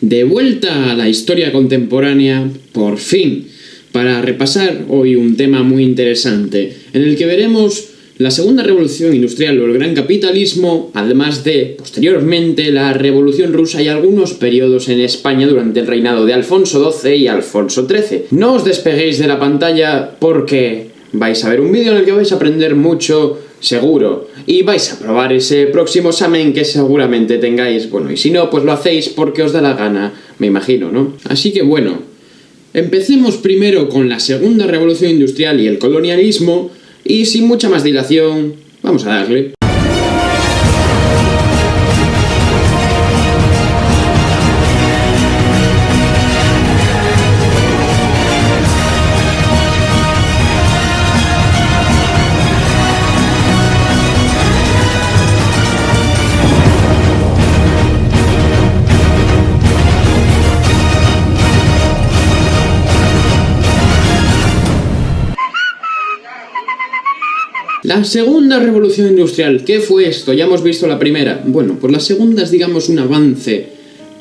De vuelta a la historia contemporánea, por fin, para repasar hoy un tema muy interesante, en el que veremos la segunda revolución industrial o el gran capitalismo, además de, posteriormente, la revolución rusa y algunos periodos en España durante el reinado de Alfonso XII y Alfonso XIII. No os despeguéis de la pantalla porque vais a ver un vídeo en el que vais a aprender mucho, seguro, y vais a probar ese próximo examen que seguramente tengáis. Bueno, y si no, pues lo hacéis porque os da la gana, me imagino, ¿no? Así que bueno, empecemos primero con la segunda revolución industrial y el colonialismo, y sin mucha más dilación, vamos a darle. La segunda revolución industrial, ¿qué fue esto? Ya hemos visto la primera. Bueno, pues la segunda es, digamos, un avance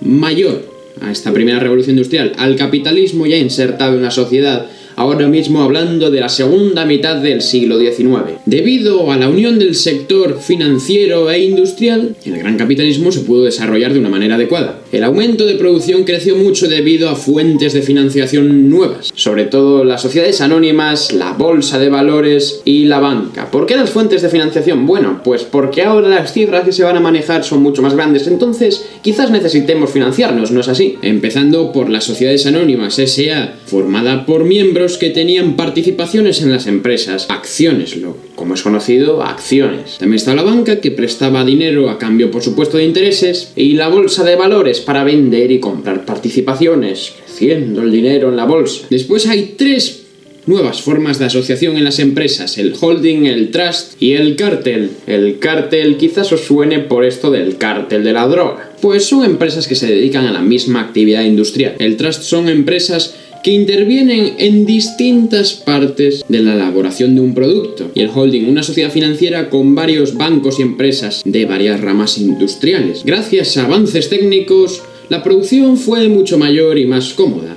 mayor a esta primera revolución industrial, al capitalismo ya insertado en la sociedad, ahora mismo hablando de la segunda mitad del siglo XIX. Debido a la unión del sector financiero e industrial, el gran capitalismo se pudo desarrollar de una manera adecuada. El aumento de producción creció mucho debido a fuentes de financiación nuevas, sobre todo las sociedades anónimas, la bolsa de valores y la banca. ¿Por qué las fuentes de financiación? Bueno, pues porque ahora las cifras que se van a manejar son mucho más grandes, entonces quizás necesitemos financiarnos, ¿no es así? Empezando por las sociedades anónimas S.A., formada por miembros que tenían participaciones en las empresas, acciones, como es conocido, acciones. También está la banca, que prestaba dinero a cambio, por supuesto, de intereses, y la bolsa de valores para vender y comprar participaciones, creciendo el dinero en la bolsa. Después hay tres nuevas formas de asociación en las empresas: el holding, el trust y el cártel. El cártel quizás os suene por esto del cártel de la droga. Pues son empresas que se dedican a la misma actividad industrial. El trust son empresas que intervienen en distintas partes de la elaboración de un producto. Y el holding, una sociedad financiera con varios bancos y empresas de varias ramas industriales. Gracias a avances técnicos, la producción fue mucho mayor y más cómoda.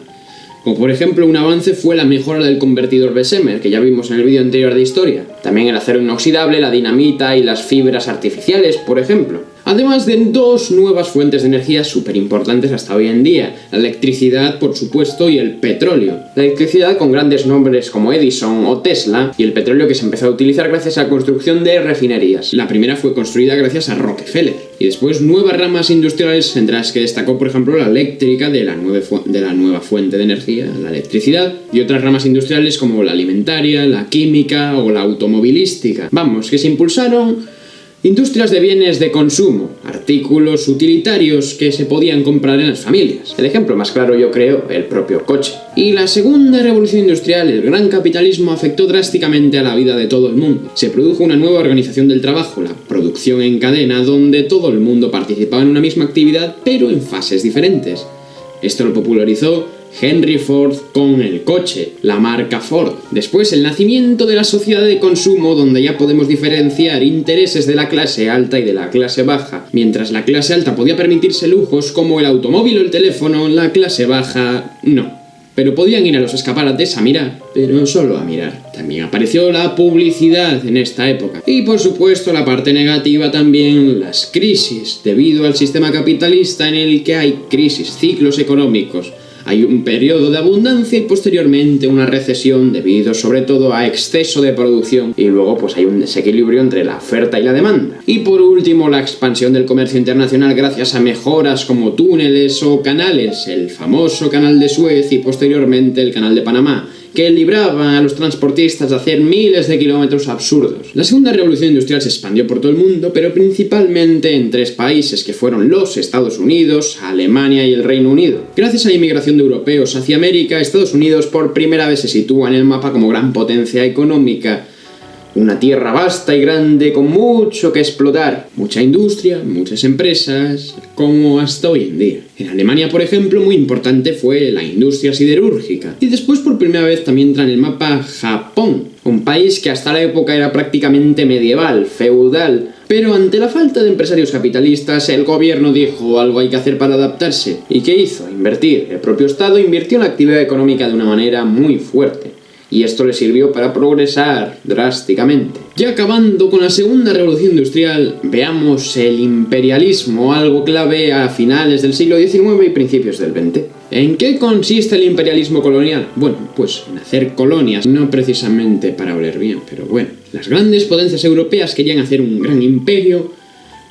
Como por ejemplo, un avance fue la mejora del convertidor Bessemer, que ya vimos en el vídeo anterior de historia. También el acero inoxidable, la dinamita y las fibras artificiales, por ejemplo. Además de dos nuevas fuentes de energía súper importantes hasta hoy en día: la electricidad, por supuesto, y el petróleo. La electricidad con grandes nombres como Edison o Tesla, y el petróleo que se empezó a utilizar gracias a la construcción de refinerías. La primera fue construida gracias a Rockefeller. Y después nuevas ramas industriales, entre las que destacó, por ejemplo, la eléctrica de la nueva fuente de energía, la electricidad, y otras ramas industriales como la alimentaria, la química o la automovilística. Vamos, que se impulsaron industrias de bienes de consumo, artículos utilitarios que se podían comprar en las familias. El ejemplo más claro, yo creo, el propio coche. Y la segunda revolución industrial, el gran capitalismo, afectó drásticamente a la vida de todo el mundo. Se produjo una nueva organización del trabajo, la producción en cadena, donde todo el mundo participaba en una misma actividad, pero en fases diferentes. Esto lo popularizó Henry Ford con el coche, la marca Ford. Después, el nacimiento de la sociedad de consumo, donde ya podemos diferenciar intereses de la clase alta y de la clase baja. Mientras la clase alta podía permitirse lujos como el automóvil o el teléfono, la clase baja no. Pero podían ir a los escaparates a mirar, pero solo a mirar. También apareció la publicidad en esta época. Y por supuesto la parte negativa también, las crisis, debido al sistema capitalista en el que hay crisis, ciclos económicos. Hay un periodo de abundancia y posteriormente una recesión debido sobre todo a exceso de producción, y luego pues hay un desequilibrio entre la oferta y la demanda. Y por último, la expansión del comercio internacional gracias a mejoras como túneles o canales, el famoso canal de Suez y posteriormente el canal de Panamá, que libraba a los transportistas de hacer miles de kilómetros absurdos. La segunda revolución industrial se expandió por todo el mundo, pero principalmente en tres países, que fueron los Estados Unidos, Alemania y el Reino Unido. Gracias a la inmigración de europeos hacia América, Estados Unidos por primera vez se sitúa en el mapa como gran potencia económica. Una tierra vasta y grande con mucho que explotar. Mucha industria, muchas empresas, como hasta hoy en día. En Alemania, por ejemplo, muy importante fue la industria siderúrgica. Y después, por primera vez, también entra en el mapa Japón, un país que hasta la época era prácticamente medieval, feudal. Pero ante la falta de empresarios capitalistas, el gobierno dijo algo hay que hacer para adaptarse. ¿Y qué hizo? Invertir. El propio Estado invirtió en la actividad económica de una manera muy fuerte. Y esto le sirvió para progresar drásticamente. Ya acabando con la segunda revolución industrial, veamos el imperialismo, algo clave a finales del siglo XIX y principios del XX. ¿En qué consiste el imperialismo colonial? Bueno, pues en hacer colonias, no precisamente para oler bien, pero bueno. Las grandes potencias europeas querían hacer un gran imperio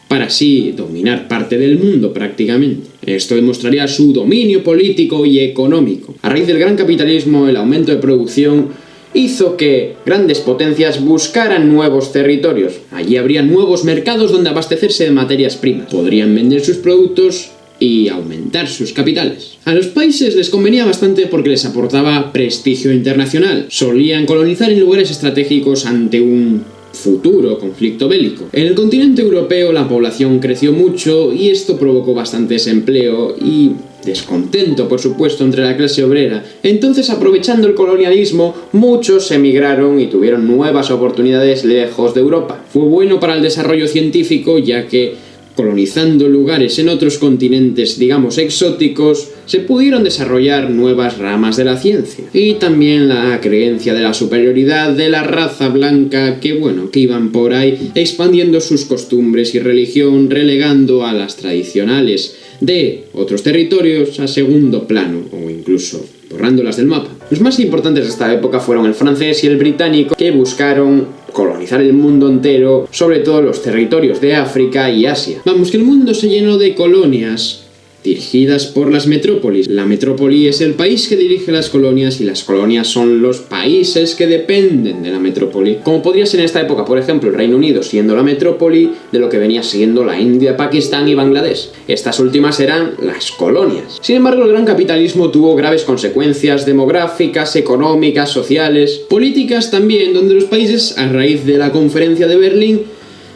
para así dominar parte del mundo prácticamente. Esto demostraría su dominio político y económico. A raíz del gran capitalismo, el aumento de producción hizo que grandes potencias buscaran nuevos territorios. Allí habría nuevos mercados donde abastecerse de materias primas. Podrían vender sus productos y aumentar sus capitales. A los países les convenía bastante porque les aportaba prestigio internacional. Solían colonizar en lugares estratégicos ante un futuro conflicto bélico. En el continente europeo la población creció mucho y esto provocó bastante desempleo y descontento, por supuesto, entre la clase obrera. Entonces, aprovechando el colonialismo, muchos emigraron y tuvieron nuevas oportunidades lejos de Europa. Fue bueno para el desarrollo científico, ya que colonizando lugares en otros continentes, digamos, exóticos, se pudieron desarrollar nuevas ramas de la ciencia. Y también la creencia de la superioridad de la raza blanca que iban por ahí expandiendo sus costumbres y religión, relegando a las tradicionales de otros territorios a segundo plano, o incluso borrándolas del mapa. Los más importantes de esta época fueron el francés y el británico, que buscaron colonizar el mundo entero, sobre todo los territorios de África y Asia. Vamos, que el mundo se llenó de colonias dirigidas por las metrópolis. La metrópoli es el país que dirige las colonias y las colonias son los países que dependen de la metrópoli. Como podría ser en esta época, por ejemplo, el Reino Unido siendo la metrópoli de lo que venía siendo la India, Pakistán y Bangladesh. Estas últimas eran las colonias. Sin embargo, el gran capitalismo tuvo graves consecuencias demográficas, económicas, sociales, políticas también, donde los países, a raíz de la Conferencia de Berlín,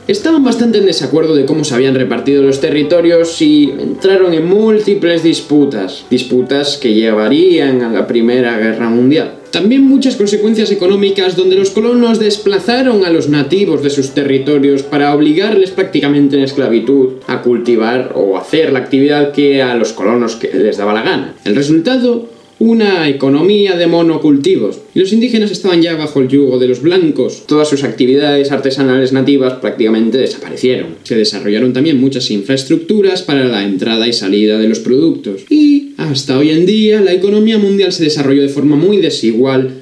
estaban bastante en desacuerdo de cómo se habían repartido los territorios y entraron en múltiples disputas que llevarían a la Primera Guerra Mundial. También muchas consecuencias económicas donde los colonos desplazaron a los nativos de sus territorios para obligarles prácticamente en esclavitud a cultivar o hacer la actividad que a los colonos que les daba la gana. El resultado: una economía de monocultivos. Y los indígenas estaban ya bajo el yugo de los blancos. Todas sus actividades artesanales nativas prácticamente desaparecieron. Se desarrollaron también muchas infraestructuras para la entrada y salida de los productos. Y hasta hoy en día la economía mundial se desarrolló de forma muy desigual,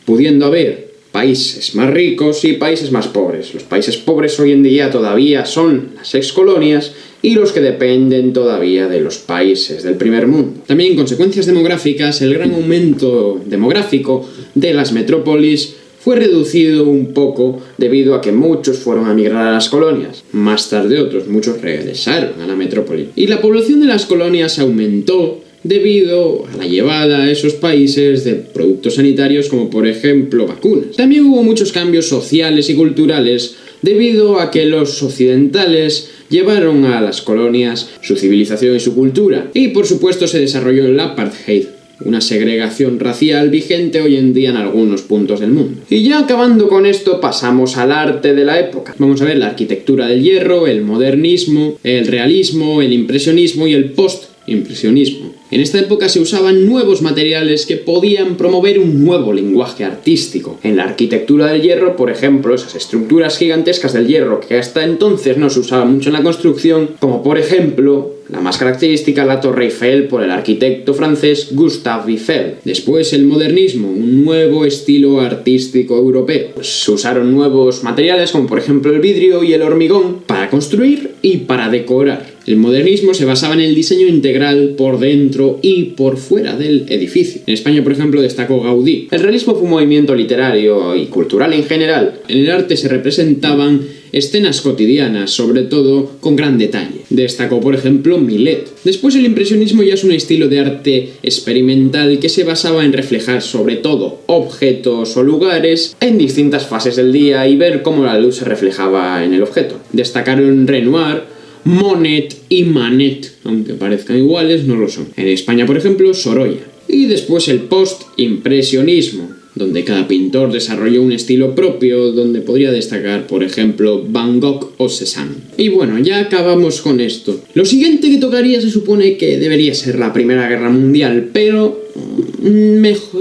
pudiendo haber países más ricos y países más pobres. Los países pobres hoy en día todavía son las excolonias y los que dependen todavía de los países del primer mundo. También consecuencias demográficas: el gran aumento demográfico de las metrópolis fue reducido un poco debido a que muchos fueron a migrar a las colonias. Más tarde muchos regresaron a la metrópoli. Y la población de las colonias aumentó debido a la llevada a esos países de productos sanitarios como por ejemplo vacunas. También hubo muchos cambios sociales y culturales debido a que los occidentales llevaron a las colonias su civilización y su cultura. Y por supuesto se desarrolló el apartheid, una segregación racial vigente hoy en día en algunos puntos del mundo. Y ya acabando con esto, pasamos al arte de la época. Vamos a ver la arquitectura del hierro, el modernismo, el realismo, el impresionismo y el post-impresionismo. En esta época se usaban nuevos materiales que podían promover un nuevo lenguaje artístico. En la arquitectura del hierro, por ejemplo, esas estructuras gigantescas del hierro que hasta entonces no se usaban mucho en la construcción, como por ejemplo la más característica, la Torre Eiffel, por el arquitecto francés Gustave Eiffel. Después el modernismo, un nuevo estilo artístico europeo. Se usaron nuevos materiales como por ejemplo el vidrio y el hormigón para construir y para decorar. El modernismo se basaba en el diseño integral por dentro y por fuera del edificio. En España, por ejemplo, destacó Gaudí. El realismo fue un movimiento literario y cultural en general. En el arte se representaban escenas cotidianas, sobre todo con gran detalle. Destacó, por ejemplo, Millet. Después el impresionismo ya es un estilo de arte experimental que se basaba en reflejar sobre todo objetos o lugares en distintas fases del día y ver cómo la luz se reflejaba en el objeto. Destacaron Renoir, Monet y Manet, aunque parezcan iguales, no lo son. En España, por ejemplo, Sorolla. Y después el post-impresionismo, donde cada pintor desarrolló un estilo propio, donde podría destacar, por ejemplo, Van Gogh o Cézanne. Y bueno, ya acabamos con esto. Lo siguiente que tocaría se supone que debería ser la Primera Guerra Mundial, pero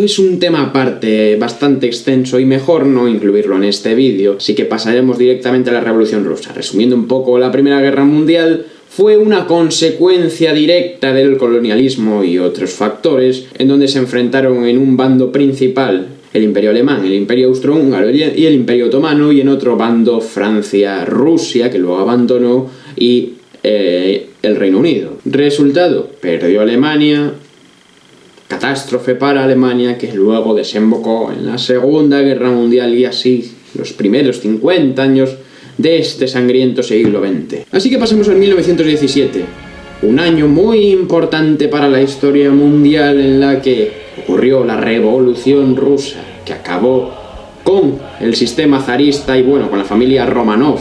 es un tema aparte, bastante extenso, y mejor no incluirlo en este vídeo, así que pasaremos directamente a la Revolución Rusa. Resumiendo un poco, la Primera Guerra Mundial fue una consecuencia directa del colonialismo y otros factores, en donde se enfrentaron en un bando principal el Imperio Alemán, el Imperio Austrohúngaro y el Imperio Otomano, y en otro bando Francia, Rusia, que luego abandonó, y el Reino Unido. Resultado, perdió Alemania, catástrofe para Alemania, que luego desembocó en la Segunda Guerra Mundial y así los primeros 50 años de este sangriento siglo XX. Así que pasemos al 1917, un año muy importante para la historia mundial en la que ocurrió la Revolución Rusa, que acabó con el sistema zarista y bueno, con la familia Romanov.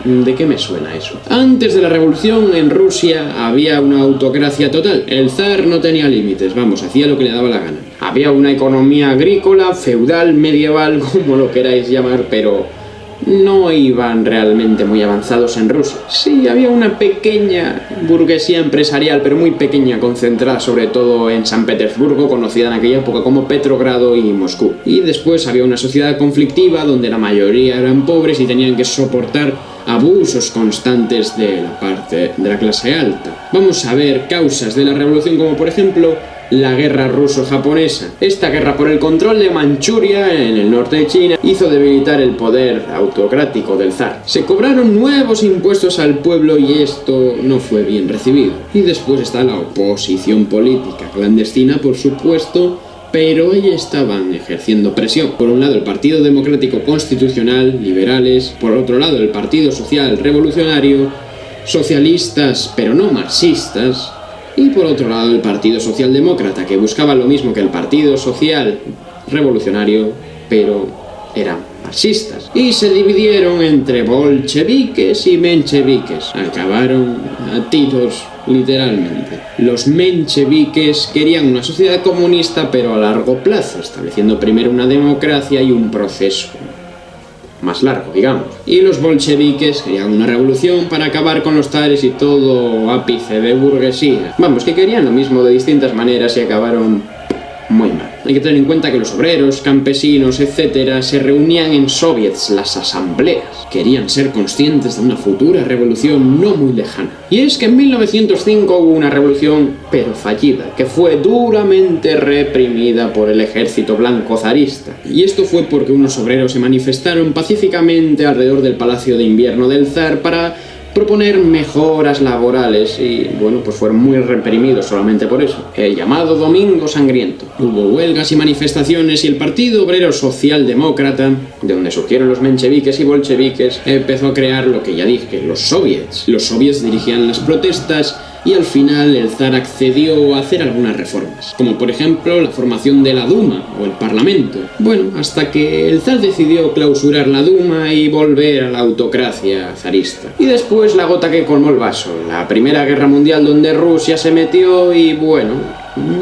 ¿De qué me suena eso? Antes de la revolución en Rusia había una autocracia total. El zar no tenía límites, vamos, hacía lo que le daba la gana. Había una economía agrícola, feudal, medieval, como lo queráis llamar, pero no iban realmente muy avanzados en Rusia. Sí, había una pequeña burguesía empresarial, pero muy pequeña, concentrada sobre todo en San Petersburgo, conocida en aquella época como Petrogrado y Moscú. Y después había una sociedad conflictiva donde la mayoría eran pobres y tenían que soportar abusos constantes de la parte de la clase alta. Vamos a ver causas de la revolución, como por ejemplo la guerra ruso-japonesa. Esta guerra por el control de Manchuria en el norte de China hizo debilitar el poder autocrático del zar. Se cobraron nuevos impuestos al pueblo y esto no fue bien recibido. Y después está la oposición política, clandestina por supuesto, pero ahí estaban ejerciendo presión. Por un lado el Partido Democrático Constitucional, liberales, por otro lado el Partido Social Revolucionario, socialistas pero no marxistas, y por otro lado el Partido Socialdemócrata, que buscaba lo mismo que el Partido Social Revolucionario, pero eran marxistas. Y se dividieron entre bolcheviques y mencheviques. Acabaron a tiros, literalmente. Los mencheviques querían una sociedad comunista, pero a largo plazo, estableciendo primero una democracia y un proceso más largo, digamos. Y los bolcheviques querían una revolución para acabar con los zares y todo ápice de burguesía. Vamos, que querían lo mismo de distintas maneras y acabaron muy mal. Hay que tener en cuenta que los obreros, campesinos, etcétera, se reunían en soviets, las asambleas. Querían ser conscientes de una futura revolución no muy lejana. Y es que en 1905 hubo una revolución, pero fallida, que fue duramente reprimida por el ejército blanco zarista. Y esto fue porque unos obreros se manifestaron pacíficamente alrededor del Palacio de Invierno del zar para proponer mejoras laborales y, bueno, pues fueron muy reprimidos solamente por eso. El llamado Domingo Sangriento. Hubo huelgas y manifestaciones y el Partido Obrero Socialdemócrata, de donde surgieron los mencheviques y bolcheviques, empezó a crear lo que ya dije, los soviets. Los soviets dirigían las protestas y al final el zar accedió a hacer algunas reformas, como por ejemplo la formación de la Duma o el Parlamento. Bueno, hasta que el zar decidió clausurar la Duma y volver a la autocracia zarista. Y después la gota que colmó el vaso, la Primera Guerra Mundial, donde Rusia se metió y bueno,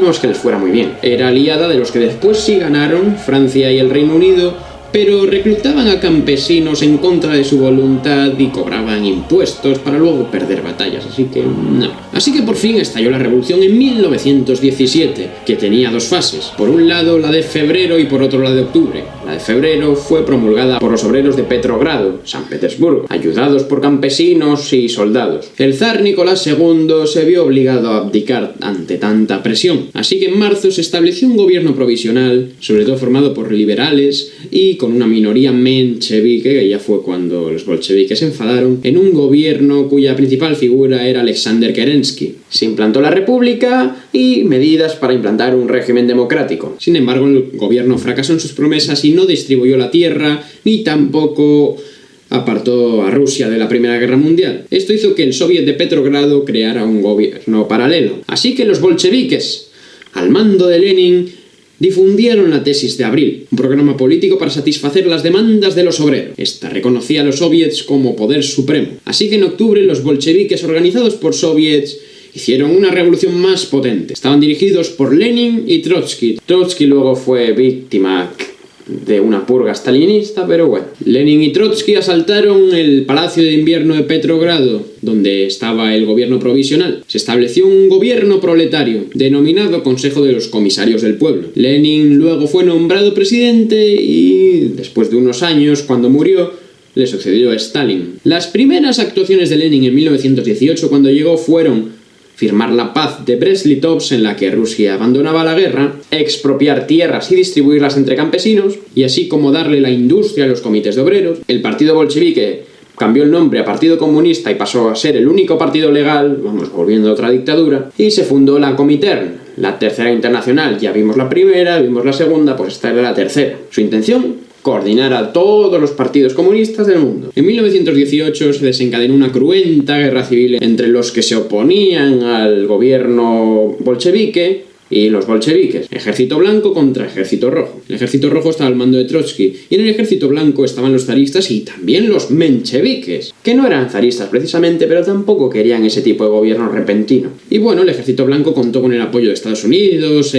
no es que les fuera muy bien. Era aliada de los que después sí ganaron, Francia y el Reino Unido, pero reclutaban a campesinos en contra de su voluntad y cobraban impuestos para luego perder batallas, así que no. Así que por fin estalló la revolución en 1917, que tenía dos fases, por un lado la de febrero y por otro la de octubre. La de febrero fue promulgada por los obreros de Petrogrado, San Petersburgo, ayudados por campesinos y soldados. El zar Nicolás II se vio obligado a abdicar ante tanta presión, así que en marzo se estableció un gobierno provisional, sobre todo formado por liberales y con una minoría menchevique, que ya fue cuando los bolcheviques se enfadaron, en un gobierno cuya principal figura era Alexander Kerensky. Se implantó la república y medidas para implantar un régimen democrático. Sin embargo, el gobierno fracasó en sus promesas y no distribuyó la tierra, ni tampoco apartó a Rusia de la Primera Guerra Mundial. Esto hizo que el Soviet de Petrogrado creara un gobierno paralelo. Así que los bolcheviques, al mando de Lenin, difundieron la tesis de abril, un programa político para satisfacer las demandas de los obreros. Esta reconocía a los soviets como poder supremo. Así que en octubre los bolcheviques, organizados por soviets, hicieron una revolución más potente. Estaban dirigidos por Lenin y Trotsky. Trotsky luego fue víctima de una purga stalinista, pero bueno. Lenin y Trotsky asaltaron el Palacio de Invierno de Petrogrado, donde estaba el gobierno provisional. Se estableció un gobierno proletario, denominado Consejo de los Comisarios del Pueblo. Lenin luego fue nombrado presidente y, después de unos años, cuando murió, le sucedió a Stalin. Las primeras actuaciones de Lenin en 1918, cuando llegó, fueron firmar la paz de Brest-Litovsk, en la que Rusia abandonaba la guerra, expropiar tierras y distribuirlas entre campesinos, y así como darle la industria a los comités de obreros. El partido bolchevique cambió el nombre a Partido Comunista y pasó a ser el único partido legal, vamos volviendo a otra dictadura, y se fundó la Comintern, la Tercera Internacional. Ya vimos la primera, vimos la segunda, pues esta era la tercera. Su intención: coordinar a todos los partidos comunistas del mundo. En 1918 se desencadenó una cruenta guerra civil entre los que se oponían al gobierno bolchevique y los bolcheviques. Ejército blanco contra ejército rojo. El ejército rojo estaba al mando de Trotsky y en el ejército blanco estaban los zaristas y también los mencheviques, que no eran zaristas precisamente, pero tampoco querían ese tipo de gobierno repentino. Y bueno, el ejército blanco contó con el apoyo de Estados Unidos,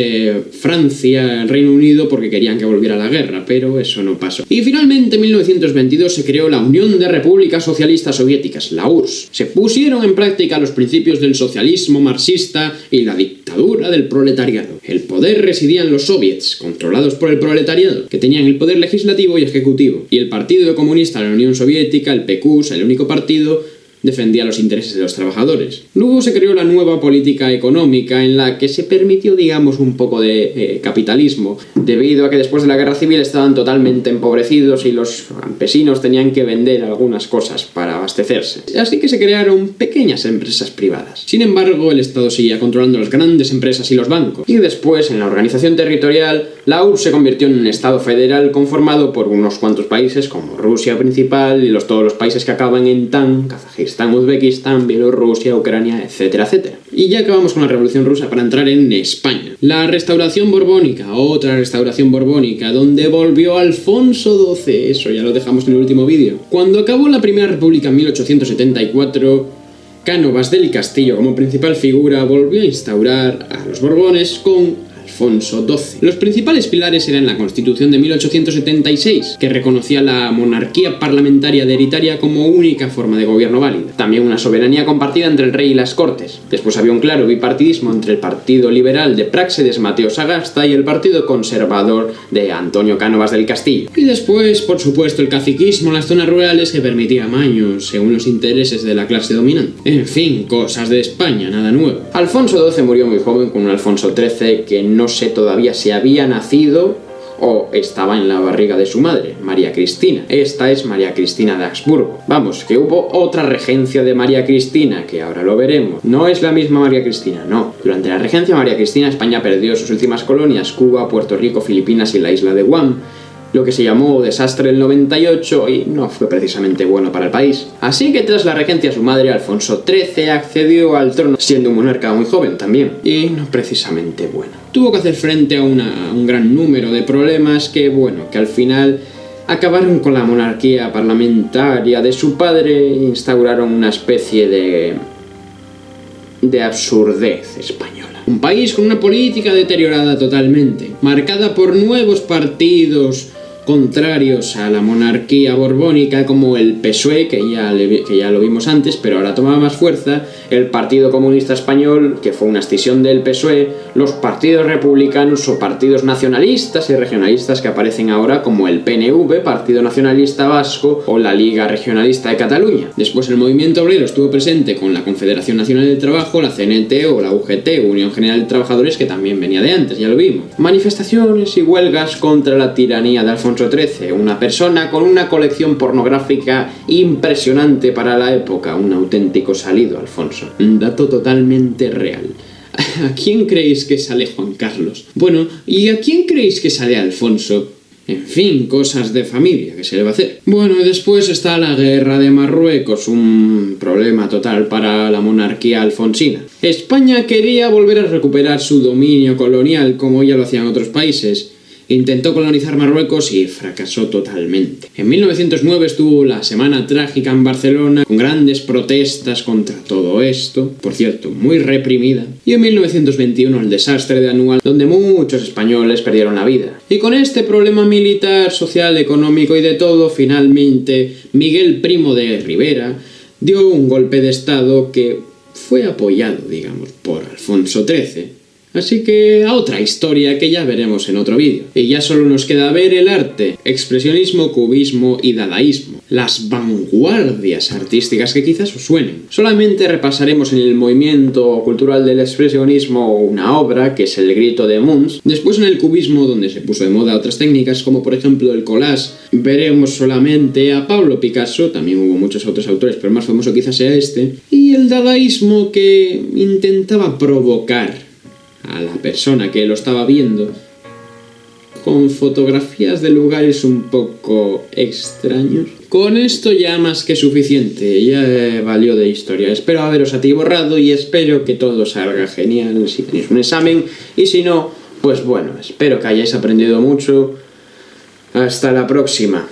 Francia, el Reino Unido, porque querían que volviera la guerra, pero eso no pasó. Y finalmente en 1922 se creó la Unión de Repúblicas Socialistas Soviéticas, la URSS. Se pusieron en práctica los principios del socialismo marxista y la dictadura del proletariado. El poder residía en los soviets, controlados por el proletariado, que tenían el poder legislativo y ejecutivo, y el Partido Comunista de la Unión Soviética, el PQS, el único partido, defendía los intereses de los trabajadores. Luego se creó la nueva política económica, en la que se permitió, digamos, un poco de capitalismo, debido a que después de la guerra civil estaban totalmente empobrecidos y los campesinos tenían que vender algunas cosas para abastecerse. Así que se crearon pequeñas empresas privadas. Sin embargo, el Estado seguía controlando las grandes empresas y los bancos. Y después, en la organización territorial, la URSS se convirtió en un Estado federal conformado por unos cuantos países como Rusia principal y todos los países que acaban en TAN, Kazajistán, Uzbekistán, Bielorrusia, Ucrania, etcétera, etcétera. Y ya acabamos con la Revolución Rusa para entrar en España. La Restauración Borbónica, otra Restauración Borbónica, donde volvió Alfonso XII, eso ya lo dejamos en el último vídeo. Cuando acabó la Primera República en 1874, Cánovas del Castillo, como principal figura, volvió a instaurar a los Borbones con Alfonso XII. Los principales pilares eran la Constitución de 1876, que reconocía la monarquía parlamentaria hereditaria como única forma de gobierno válida. También una soberanía compartida entre el rey y las Cortes. Después había un claro bipartidismo entre el Partido Liberal de Práxedes Mateo Sagasta y el Partido Conservador de Antonio Cánovas del Castillo. Y después, por supuesto, el caciquismo en las zonas rurales, que permitía amaños según los intereses de la clase dominante. En fin, cosas de España, nada nuevo. Alfonso XII murió muy joven, con un Alfonso XIII que no sé todavía si había nacido o estaba en la barriga de su madre, María Cristina. Esta es María Cristina de Habsburgo. Vamos, que hubo otra regencia de María Cristina, que ahora lo veremos. No es la misma María Cristina, no. Durante la regencia de María Cristina, España perdió sus últimas colonias, Cuba, Puerto Rico, Filipinas y la isla de Guam, lo que se llamó desastre del 98 y no fue precisamente bueno para el país. Así que tras la regencia su madre, Alfonso XIII, accedió al trono, siendo un monarca muy joven también, y no precisamente bueno. Tuvo que hacer frente a un gran número de problemas que al final acabaron con la monarquía parlamentaria de su padre e instauraron una especie de absurdez española. Un país con una política deteriorada totalmente, marcada por nuevos partidos contrarios a la monarquía borbónica, como el PSOE, que ya lo vimos antes, pero ahora tomaba más fuerza, el Partido Comunista Español, que fue una escisión del PSOE, los partidos republicanos o partidos nacionalistas y regionalistas que aparecen ahora como el PNV, Partido Nacionalista Vasco, o la Liga Regionalista de Cataluña. Después el movimiento obrero estuvo presente con la Confederación Nacional del Trabajo, la CNT o la UGT, Unión General de Trabajadores, que también venía de antes, ya lo vimos. Manifestaciones y huelgas contra la tiranía de Alfonso XIII, una persona con una colección pornográfica impresionante para la época, un auténtico salido, Alfonso. Un dato totalmente real. ¿A quién creéis que sale Juan Carlos? Bueno, ¿y a quién creéis que sale Alfonso? En fin, cosas de familia, ¿qué se le va a hacer? Bueno, y después está la guerra de Marruecos, un problema total para la monarquía alfonsina. España quería volver a recuperar su dominio colonial, como ya lo hacían otros países. Intentó colonizar Marruecos y fracasó totalmente. En 1909 estuvo la Semana Trágica en Barcelona, con grandes protestas contra todo esto, por cierto, muy reprimida. Y en 1921 el desastre de Anual, donde muchos españoles perdieron la vida. Y con este problema militar, social, económico y de todo, finalmente Miguel Primo de Rivera dio un golpe de estado que fue apoyado, digamos, por Alfonso XIII. Así que a otra historia que ya veremos en otro vídeo. Y ya solo nos queda ver el arte, expresionismo, cubismo y dadaísmo. Las vanguardias artísticas que quizás os suenen. Solamente repasaremos en el movimiento cultural del expresionismo una obra, que es El grito de Mons. Después en el cubismo, donde se puso de moda otras técnicas, como por ejemplo el collage, veremos solamente a Pablo Picasso, también hubo muchos otros autores, pero el más famoso quizás sea este. Y el dadaísmo, que intentaba provocar a la persona que lo estaba viendo con fotografías de lugares un poco extraños. Con esto ya más que suficiente, ya valió de historia. Espero haberos atiborrado y espero que todo salga genial si tenéis un examen, y si no, pues bueno, espero que hayáis aprendido mucho. Hasta la próxima.